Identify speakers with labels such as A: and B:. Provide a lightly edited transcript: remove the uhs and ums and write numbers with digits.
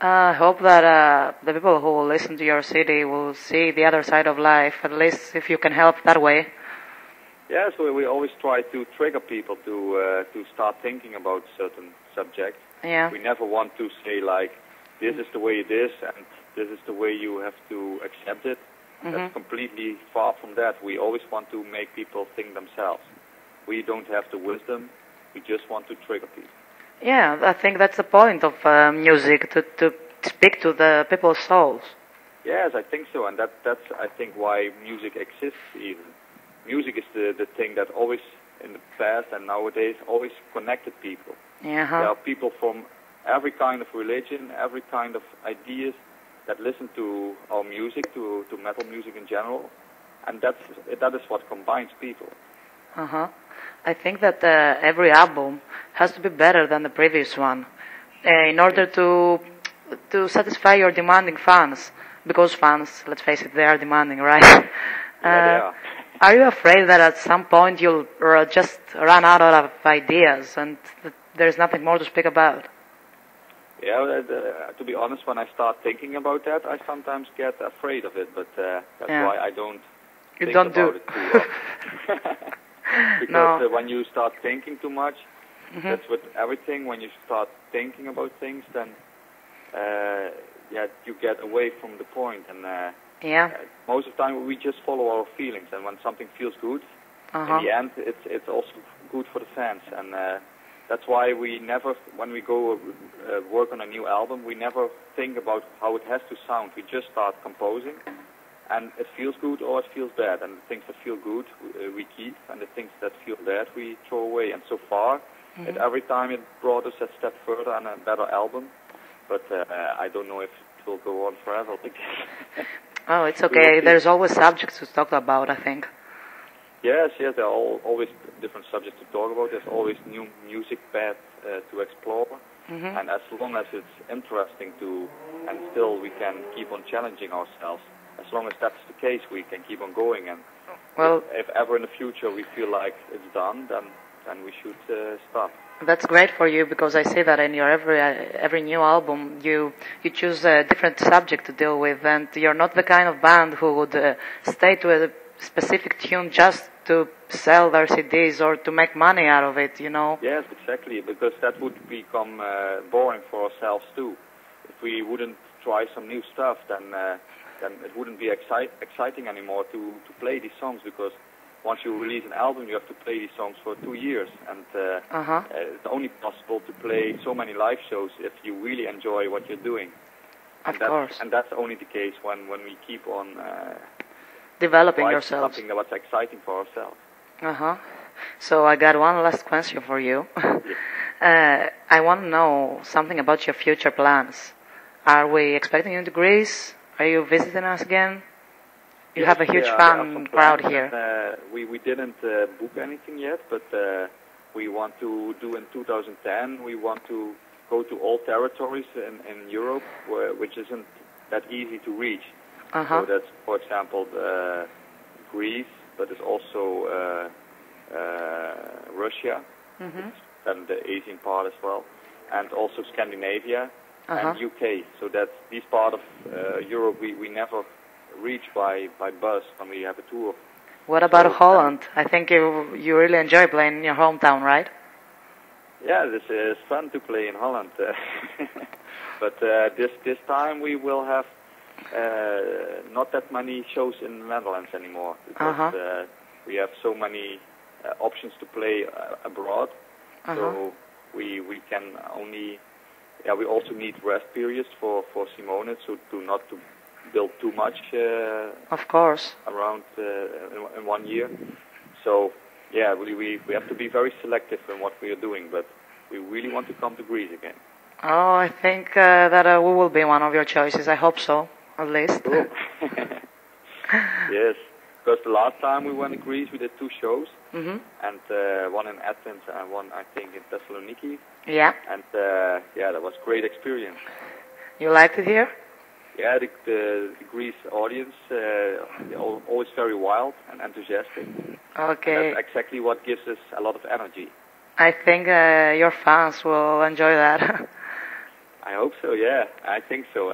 A: I hope that the people who will listen to your CD will see the other side of life, at least if you can help that way.
B: Yeah, so we always try to trigger people to start thinking about certain subjects.
A: Yeah.
B: We never want to say like, this is the way it is and this is the way you have to accept it. That's completely far from that. We always want to make people think themselves. We don't have the wisdom. We just want to trigger people.
A: Yeah, I think that's the point of music, to speak to the people's souls.
B: Yes, I think so, and that's I think why music exists even. Music is the thing that always, in the past and nowadays, always connected people.
A: Yeah.
B: There are people from every kind of religion, every kind of ideas that listen to our music, to metal music in general, and that is what combines people.
A: I think that every album has to be better than the previous one, in order to satisfy your demanding fans. Because fans, let's face it, they are demanding, right?
B: Yeah, they are.
A: Are you afraid that at some point you'll just run out of ideas and there's nothing more to speak about?
B: Yeah, to be honest, when I start thinking about that, I sometimes get afraid of it, but that's why I don't think about it too often. Because when you start thinking too much, that's with everything. When you start thinking about things, then you get away from the point. And most of the time, we just follow our feelings. And when something feels good, in the end, it's also good for the fans. And that's why we never, when we go work on a new album, we never think about how it has to sound. We just start composing. And it feels good or it feels bad. And the things that feel good, we keep. And the things that feel bad, we throw away. And so far, every time it brought us a step further and a better album. But I don't know if it will go on forever.
A: Oh, it's okay. There's always subjects to talk about, I think.
B: Yes, there are always different subjects to talk about. There's always new music paths to explore. And as long as it's interesting and still we can keep on challenging ourselves, as long as that's the case, we can keep on going. And if ever in the future we feel like it's done, then we should stop.
A: That's great for you, because I see that in your every new album you choose a different subject to deal with, and you're not the kind of band who would stay to a specific tune just to sell their CDs or to make money out of it, you know?
B: Yes, exactly, because that would become boring for ourselves too. If we wouldn't try some new stuff, then it wouldn't be exciting anymore to play these songs, because once you release an album, you have to play these songs for 2 years, and it's only possible to play so many live shows if you really enjoy what you're doing.
A: Of course.
B: And that's only the case when we keep on
A: developing yourselves.
B: Something that's exciting for ourselves.
A: So I got one last question for you. I want to know something about your future plans. Are we expecting you to Greece? Are you visiting us again? You have a huge fan crowd here.
B: We didn't book anything yet, but we want to do in 2010. We want to go to all territories in Europe, which isn't that easy to reach. So that's, for example, Greece, but it's also Russia, and the Asian part as well, and also Scandinavia and UK. So that's this part of Europe we never reach by bus when we have a tour.
A: What about Holland? I think you really enjoy playing in your hometown, right?
B: Yeah, this is fun to play in Holland. But this time we will have not that many shows in the Netherlands anymore, because we have so many options to play abroad. So we can only, we also need rest periods for Simone, so not to build too much
A: of course
B: around in 1 year. So we have to be very selective in what we are doing, but we really want to come to Greece again.
A: Oh, I think that we will be one of your choices. I hope so, at least.
B: Cool. Yes, because the last time we went to Greece we did 2 shows, and one in Athens and one I think in Thessaloniki.
A: Yeah.
B: And that was a great experience.
A: You liked it here?
B: Yeah, the Greece audience, always very wild and enthusiastic.
A: Okay.
B: And that's exactly what gives us a lot of energy.
A: I think your fans will enjoy that.
B: I hope so. Yeah, I think so.